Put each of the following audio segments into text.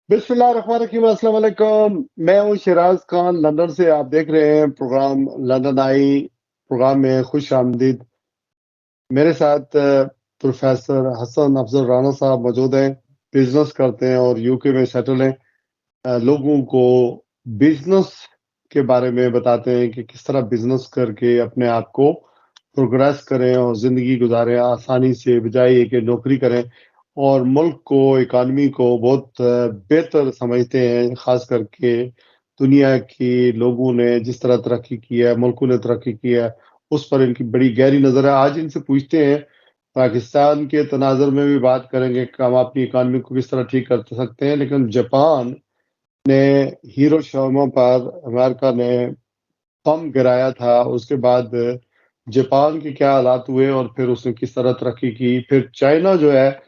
बिस्मिल्लाहिर्रहमानिर्रहीम, अस्सलाम वालेकुम। मैं हूँ शिराज खान, लंदन से। आप देख रहे हैं प्रोग्राम लंदन आई। प्रोग्राम में खुश आमदीद। मेरे साथ प्रोफेसर हसन अफजल राना साहब मौजूद हैं। बिजनेस करते हैं और यूके में सेटल हैं। लोगों को बिजनेस के बारे में बताते हैं कि किस तरह बिजनेस करके अपने आप को प्रोग्रेस करें और जिंदगी गुजारें आसानी से, बजाय ये कि नौकरी करें। और मुल्क को, इकानमी को बहुत बेहतर समझते हैं। खास करके दुनिया की लोगों ने जिस तरह तरक्की की है, मुल्कों ने तरक्की की है, उस पर इनकी बड़ी गहरी नजर है। आज इनसे पूछते हैं, पाकिस्तान के तनाजुर में भी बात करेंगे कि हम अपनी इकानमी को किस तरह ठीक कर सकते हैं। लेकिन जापान ने हिरोशिमा पर अमेरिका ने बम गिराया था, उसके बाद जापान के क्या हालात हुए और फिर उसने किस तरह तरक्की की। फिर चाइना जो है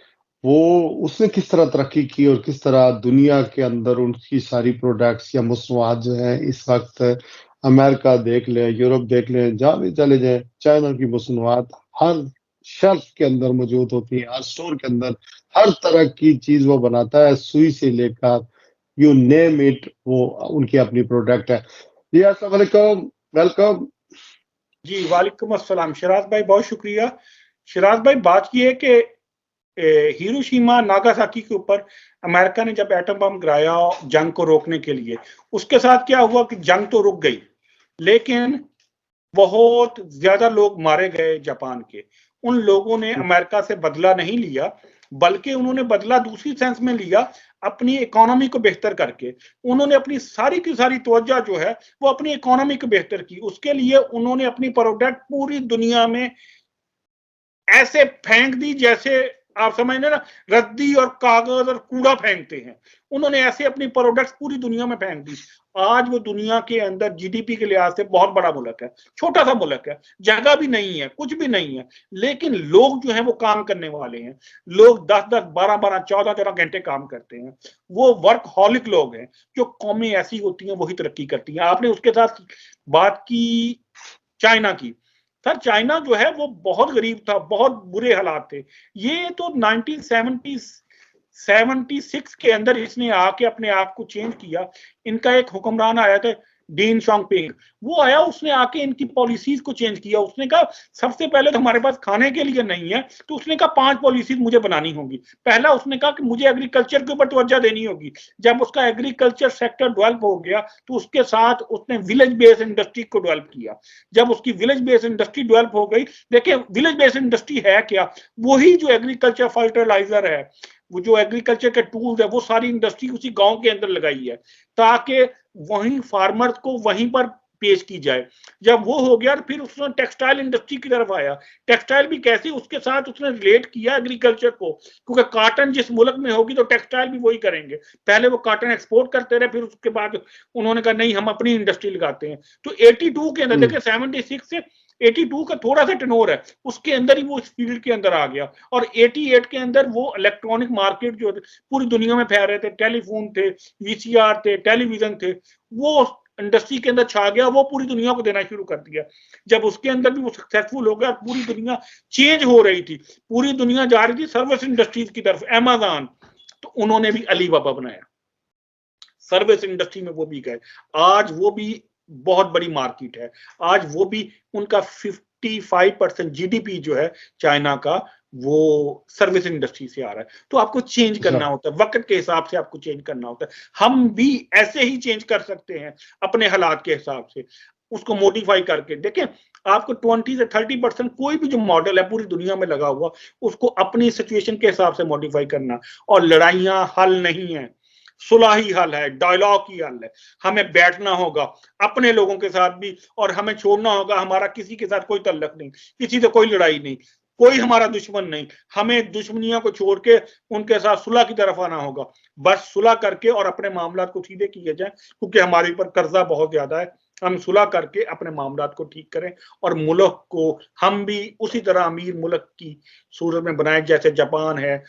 वो उसने किस तरह तरक्की की और किस तरह दुनिया के अंदर उनकी सारी प्रोडक्ट्स या मसनूआत जो है इस वक्त अमेरिका देख लें, यूरोप देख लें, जहाँ भी चले जाएं, चाइना की मसनूआत हर शेल्फ के अंदर मौजूद होती है, हर स्टोर के अंदर। हर तरह की चीज वो बनाता है, सुई से लेकर यू नेम इट, वो उनकी अपनी प्रोडक्ट है। जी अस्सलाम वालेकुम, वेलकम। जी वालेकुम अस्सलाम। शिराज भाई बहुत शुक्रिया। शिराज भाई बात की है कि हिरोशिमा नागासाकी के ऊपर अमेरिका ने जब एटम बम गिराया जंग को रोकने के लिए, उसके साथ क्या हुआ कि जंग तो रुक गई, लेकिन बहुत ज्यादा लोग मारे गए जापान के। उन लोगों ने अमेरिका से बदला नहीं लिया, बल्कि उन्होंने बदला दूसरी सेंस में लिया, अपनी इकोनॉमी को बेहतर करके। उन्होंने अपनी सारी की सारी तवज्जो जो है वो अपनी इकोनॉमी को बेहतर की। उसके लिए उन्होंने अपनी प्रोडक्ट पूरी दुनिया में ऐसे फेंक दी जैसे आप समझ लेना रद्दी और कागज और कूड़ा फेंकते हैं। उन्होंने ऐसे अपनी प्रोडक्ट्स पूरी दुनिया में फेंक दी। आज वो दुनिया के अंदर जीडीपी के लिहाज से बहुत बड़ा मुल्क है, छोटा सा मुल्क है, जगह भी नहीं है, कुछ भी नहीं है, लेकिन लोग जो है वो काम करने वाले हैं। लोग 10-10, 12-12, 14-14 घंटे काम करते हैं। वो वर्क हॉलिक लोग हैं। जो कौमें ऐसी होती हैं वही तरक्की करती हैं। आपने उसके साथ बात की चाइना की। सर चाइना जो है वो बहुत गरीब था, बहुत बुरे हालात थे। ये तो 1976 के अंदर इसने आके अपने आप को चेंज किया। इनका एक हुक्मरान आया था, डीन शॉन्गपिंग, वो आया, उसने आके इनकी पॉलिसीज को चेंज किया। उसने कहा सबसे पहले तो हमारे पास खाने के लिए नहीं है, तो उसने कहा 5 पॉलिसीज मुझे बनानी होगी। पहला उसने कहा कि मुझे एग्रीकल्चर के ऊपर तवज्जो देनी होगी। जब उसका एग्रीकल्चर सेक्टर डेवलप हो गया तो उसके साथ उसने विलेज बेस्ड इंडस्ट्री को डेवलप किया। जब उसकी विलेज बेस्ड इंडस्ट्री डेवलप हो गई, देखिए विलेज बेस्ड इंडस्ट्री है क्या, वही जो एग्रीकल्चर फर्टिलाइजर है, वो जो एग्रीकल्चर के टूल्स है, वो सारी इंडस्ट्री उसी गांव के अंदर लगाई है ताकि वहीं फार्मर को वहीं पर पेश की जाए। जब वो हो गया फिर उसने टेक्सटाइल इंडस्ट्री की तरफ आया। टेक्सटाइल भी कैसे, उसके साथ उसने रिलेट किया एग्रीकल्चर को, क्योंकि कॉटन जिस मुल्क में होगी तो टेक्सटाइल भी वही करेंगे। पहले वो कॉटन एक्सपोर्ट करते रहे, फिर उसके बाद उन्होंने कहा नहीं हम अपनी इंडस्ट्री लगाते हैं। तो 82 के अंदर देखिए, 76 से 82 का थोड़ा सा टेनोर है, उसके अंदर ही वो इस फील्ड के अंदर आ गया। और 88 के अंदर वो इलेक्ट्रॉनिक मार्केट जो पूरी दुनिया में फैल रहे थे, टेलीफोन थे, वीसीआर थे, टेलीविजन थे, वो इंडस्ट्री के अंदर छा गया। वो पूरी दुनिया को देना शुरू कर दिया। जब उसके अंदर भी वो सक्सेसफुल हो गया, पूरी दुनिया चेंज हो रही थी, पूरी दुनिया जा रही थी सर्विस इंडस्ट्रीज की तरफ, अमेज़न, तो उन्होंने भी अलीबाबा बनाया, सर्विस इंडस्ट्री में वो भी गए। आज वो भी बहुत बड़ी मार्केट है। आज वो भी उनका 55% जीडीपी जो है चाइना का, वो सर्विस इंडस्ट्री से आ रहा है। तो आपको चेंज करना होता है, वक्त के हिसाब से आपको चेंज करना होता है। हम भी ऐसे ही चेंज कर सकते हैं अपने हालात के हिसाब से, उसको मॉडिफाई करके। देखें, आपको 20 से 30% कोई भी जो मॉडल है पूरी दुनिया में लगा हुआ, उसको अपनी सिचुएशन के हिसाब से मॉडिफाई करना। और लड़ाइयां हल नहीं है, सुलह ही हल है, डायलॉग ही हल है। हमें बैठना होगा अपने लोगों के साथ भी, और हमें छोड़ना होगा हमारा किसी के साथ कोई तल्लक नहीं, किसी से कोई लड़ाई नहीं, कोई हमारा दुश्मन नहीं। हमें दुश्मनियों को छोड़ के उनके साथ सुलह की तरफ आना होगा। बस सुलह करके और अपने मामला को सीधे किए जाए, क्योंकि हमारे ऊपर कर्जा बहुत ज्यादा है। हम सुलह करके अपने मामला को ठीक करें और मुल्क को हम भी उसी तरह अमीर मुल्क की सूरत में बनाए जैसे जापान है,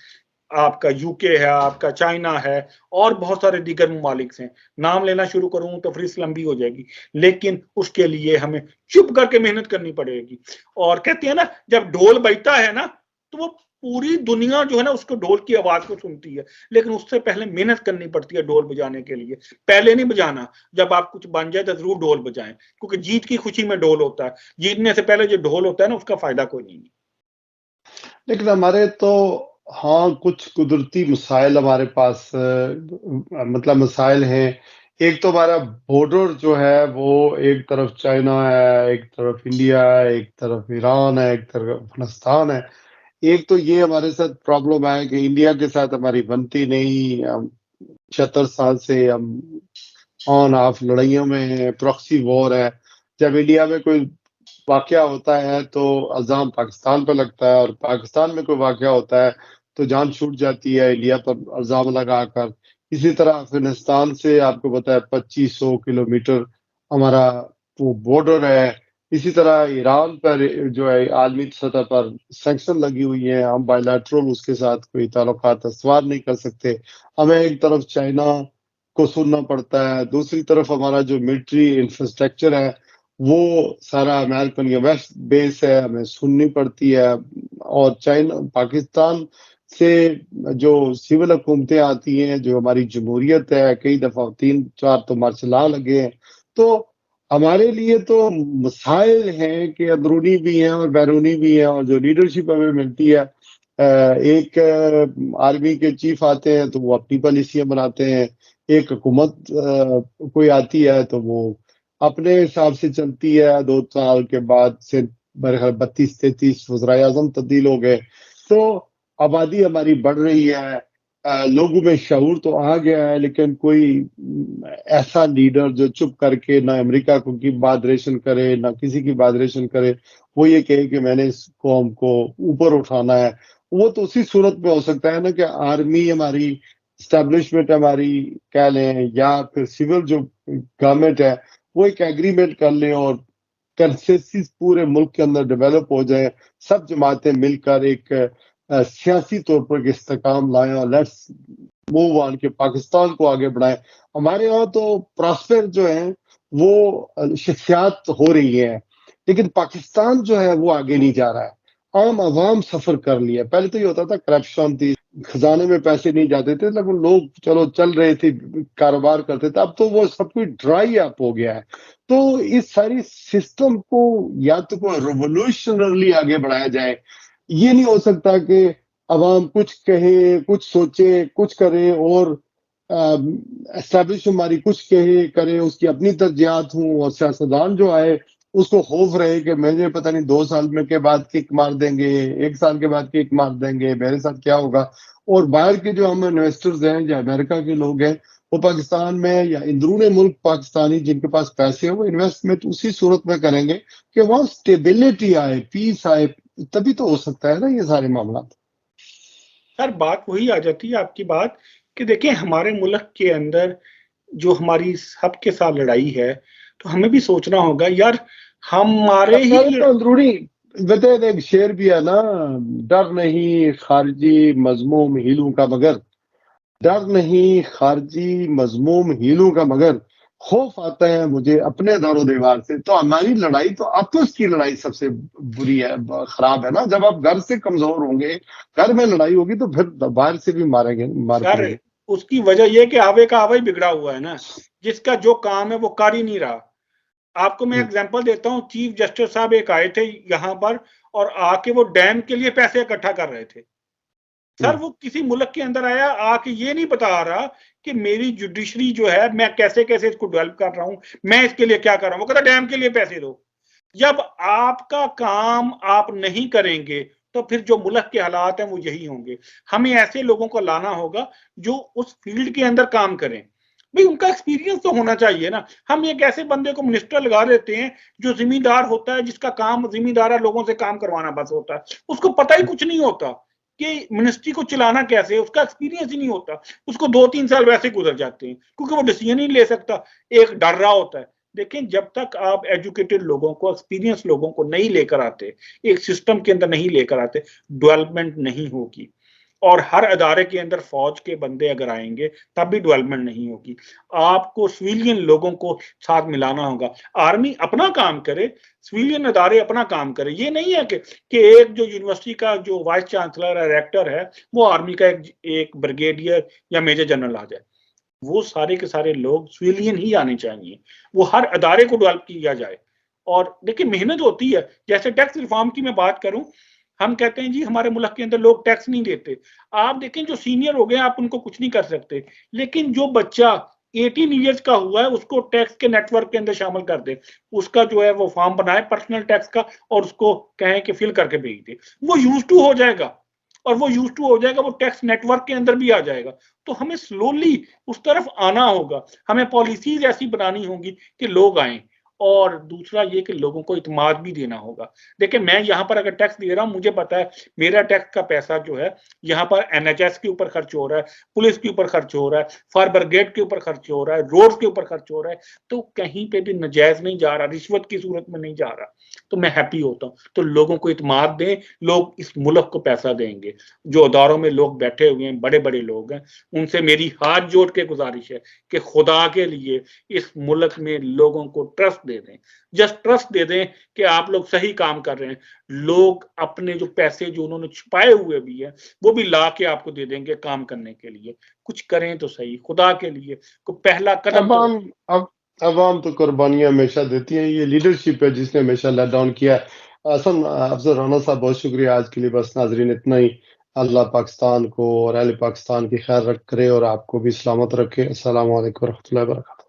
आपका यूके है, आपका चाइना है, और बहुत सारे दीगर ममालिक हैं। नाम लेना शुरू करूं तो फहरिस्त लंबी हो जाएगी, लेकिन उसके लिए हमें चुप करके मेहनत करनी पड़ेगी। और कहते हैं ना, जब ढोल बजता है ना, तो वो पूरी दुनिया जो है ना उसको ढोल की आवाज को सुनती है, लेकिन उससे पहले मेहनत करनी पड़ती है ढोल बजाने के लिए। पहले नहीं बजाना, जब आप कुछ बन जाए तो जरूर ढोल बजाएं, क्योंकि जीत की खुशी में ढोल होता है, जीतने से पहले जो ढोल होता है ना उसका फायदा कोई नहीं है। लेकिन हमारे तो हाँ कुछ कुदरती मसाइल हमारे पास मतलब मसाइल हैं। एक तो हमारा बॉर्डर जो है वो एक तरफ चाइना है, एक तरफ इंडिया है, एक तरफ ईरान है, एक तरफ अफगानिस्तान है। एक तो ये हमारे साथ प्रॉब्लम है कि इंडिया के साथ हमारी बनती नहीं। हम 76 साल से हम ऑन ऑफ लड़ाइयों में हैं, प्रॉक्सी वॉर है। जब इंडिया में कोई वाकया होता है तो इल्जाम पाकिस्तान पर लगता है, और पाकिस्तान में कोई वाकया होता है तो जान छूट जाती है इंडिया पर इल्जाम लगाकर। इसी तरह अफगानिस्तान से आपको पता है 2500 किलोमीटर हमारा वो बॉर्डर है। इसी तरह ईरान पर जो है आलमी सतह पर सैंक्शन लगी हुई है, हम बायलैटरल उसके साथ कोई ताल्लुकात इस्तवार नहीं कर सकते। हमें एक तरफ चाइना को सुनना पड़ता है, दूसरी तरफ हमारा जो मिलिट्री इंफ्रास्ट्रक्चर है वो सारा अमेरिकन या वेस्ट बेस है, हमें सुननी पड़ती है। और चाइना पाकिस्तान से जो सिविल हुकूमतें आती हैं, जो हमारी जमहूरियत है, कई दफा 3-4 तो मार्शल लॉ लगे हैं। तो हमारे लिए तो मसाइल हैं कि अंदरूनी भी हैं और बैरूनी भी हैं। और जो लीडरशिप हमें मिलती है, एक आर्मी के चीफ आते हैं तो वो अपनी पॉलिसियां बनाते हैं, एक हुकूमत कोई आती है तो वो अपने हिसाब से चलती है। 2 साल के बाद से मेरे ख्याल 32-33 वज़राए आज़म तब्दील हो गए। तो आबादी हमारी बढ़ रही है, लोगों में शऊर तो आ गया है, लेकिन कोई ऐसा लीडर जो चुप करके ना अमेरिका को की बादरेशन करे ना किसी की बादरेशन करे, वो ये कहे कि मैंने इस कौम को ऊपर उठाना है। वो तो उसी सूरत में हो सकता है ना कि आर्मी हमारी स्टैब्लिशमेंट हमारी कह लें, या फिर सिविल जो गवर्नमेंट है वो एक एग्रीमेंट कर ले और कंसेंसस पूरे मुल्क के अंदर डेवलप हो जाए। सब जमातें मिलकर एक सियासी तौर पर इस्तेकाम लाएं और लेट्स मूव ऑन के पाकिस्तान को आगे बढ़ाएं। हमारे यहाँ तो प्रॉस्पेर जो है वो शख्सियात हो रही है, लेकिन पाकिस्तान जो है वो आगे नहीं जा रहा है। आम आवाम सफर कर लिया। पहले तो ये होता था करप्शन थी, खजाने में पैसे नहीं जाते थे, लेकिन लोग चलो चल रहे थे, कारोबार करते थे। अब तो वो सब कुछ ड्राई अप हो गया है। तो इस सारी सिस्टम को या तो कोई रिवोल्यूशनरली आगे बढ़ाया जाए। ये नहीं हो सकता कि अवाम कुछ कहे, कुछ सोचे, कुछ करे और एस्टैब्लिश हमारी कुछ कहे करे, उसकी अपनी तरजीहात हूँ, और सियासतदान जो आए उसको खौफ रहे कि मुझे पता नहीं 2 साल में के बाद किक मार देंगे, 1 साल के बाद किक मार देंगे, मेरे साथ क्या होगा। और बाहर के जो हम इन्वेस्टर्स हैं या अमेरिका के लोग हैं, वो पाकिस्तान में या अंदरूनी मुल्क पाकिस्तानी जिनके पास पैसे हैं वो इन्वेस्टमेंट उसी सूरत में करेंगे कि वहाँ स्टेबिलिटी आए, पीस आए, तभी तो हो सकता है ना ये सारे मामला। सर बात वही आ जाती है आपकी बात कि देखिए हमारे मुल्क के अंदर जो हमारी सबके साथ लड़ाई है, तो हमें भी सोचना होगा यार हमारे ही तो अंदरूनी वजह एक शेर भी है ना, डर नहीं खारजी मजमूम हीलू का मगर, डर नहीं खारजी मजमूम हीलू का मगर, खौफ आता है मुझे अपने दारो दीवार से। तो हमारी लड़ाई तो आपस की लड़ाई सबसे बुरी है, खराब है ना। जब आप घर से कमजोर होंगे, घर में लड़ाई होगी तो फिर बाहर से भी मारेंगे, मार सर पड़ेंगे। उसकी वजह यह कि आवे का आवा ही बिगड़ा हुआ है ना, जिसका जो काम है वो कर ही नहीं रहा। आपको मैं एग्जांपल देता हूं, चीफ जस्टिस साहब एक आए थे यहां पर और आके वो डैम के लिए पैसे इकट्ठा कर रहे थे। सर वो किसी मुल्क के अंदर आया, आके ये नहीं बता रहा कि मेरी जुडिशरी जो है मैं कैसे कैसे इसको डेवलप कर रहा हूं, मैं इसके लिए क्या कर रहा हूं। वो कहता डैम के लिए पैसे दो। जब आपका काम आप नहीं करेंगे तो फिर जो मुल्क के हालात हैं वो यही होंगे। हमें ऐसे लोगों को लाना होगा जो उस फील्ड के अंदर काम करें। भाई उनका एक्सपीरियंस तो होना चाहिए ना। हम एक ऐसे बंदे को मिनिस्टर लगा देते हैं जो जिम्मेदार होता है, जिसका काम जिम्मेदार लोगों से काम करवाना बस होता है, उसको पता ही कुछ नहीं होता कि मिनिस्ट्री को चलाना कैसे है, उसका एक्सपीरियंस ही नहीं होता। उसको 2-3 साल वैसे गुजर जाते हैं क्योंकि वो डिसीजन ही ले सकता, एक डर रहा होता है। लेकिन जब तक आप एजुकेटेड लोगों को, एक्सपीरियंस लोगों को नहीं लेकर आते, एक सिस्टम के अंदर नहीं लेकर आते, डेवलपमेंट नहीं होगी। और हर अदारे के अंदर फौज के बंदे अगर आएंगे तब भी डेवलपमेंट नहीं होगी। आपको सिविलियन लोगों को साथ मिलाना होगा। आर्मी अपना काम करे, सिविलियन अदारे अपना काम करे। ये नहीं है कि एक जो यूनिवर्सिटी का जो वाइस चांसलर है, रेक्टर है, वो आर्मी का एक ब्रिगेडियर या मेजर जनरल आ जाए। वो सारे के सारे लोग सिविलियन ही आने चाहिए। वो हर अदारे को डेवलप किया जाए। और देखिए मेहनत होती है। जैसे टैक्स रिफॉर्म की मैं बात करूं, हम कहते हैं जी हमारे मुल्क के अंदर लोग टैक्स नहीं देते। आप देखें जो सीनियर हो गए आप उनको कुछ नहीं कर सकते, लेकिन जो बच्चा 18 ईयर्स का हुआ है उसको टैक्स के नेटवर्क के अंदर शामिल कर दे। उसका जो है वो फॉर्म बनाए पर्सनल टैक्स का और उसको कहें कि फिल करके भेज दे, वो यूज टू हो जाएगा। और वो यूज टू हो जाएगा, वो टैक्स नेटवर्क के अंदर भी आ जाएगा। तो हमें स्लोली उस तरफ आना होगा। हमें पॉलिसीज ऐसी बनानी होंगी कि लोग आए। और दूसरा ये कि लोगों को इत्मीनान भी देना होगा। देखिए मैं यहाँ पर अगर टैक्स दे रहा हूँ, मुझे पता है मेरा टैक्स का पैसा जो है यहाँ पर एनएचएस के ऊपर खर्च हो रहा है, पुलिस के ऊपर खर्च हो रहा है, फायर ब्रिगेड के ऊपर खर्च हो रहा है, रोड के ऊपर खर्च हो रहा है। तो कहीं पे भी नजायज नहीं जा रहा, रिश्वत की सूरत में नहीं जा रहा। तो मैं हैप्पी होता हूँ। तो लोगों को इत्मीनान दें, लोग इस मुल्क को पैसा देंगे। जो अदारों में लोग बैठे हुए हैं, बड़े बड़े लोग हैं, उनसे मेरी हाथ जोड़ के गुजारिश है कि खुदा के लिए इस मुल्क में लोगों को ट्रस्ट दे दें। जस्ट ट्रस्ट दे दें कि आप लोग सही काम कर रहे हैं। लोग अपने जो पैसे जो उन्होंने छुपाए हुए भी है वो भी ला के आपको दे देंगे काम करने के लिए। कुछ करें तो सही, खुदा के लिए को पहला कदम तो अवाम अब अवाम तो कुर्बानियां हमेशा देती है। ये लीडरशिप है जिसने हमेशा लेट डाउन किया है। हसन अफजल राना साहब, बहुत शुक्रिया आज के लिए। बस नाजरीन इतना ही। अल्लाह पाकिस्तान को और अहले पाकिस्तान की खैर करे और आपको भी सलामत रखे। अस्सलाम वालेकुम रहमतुल्लाहि व बरकातहू।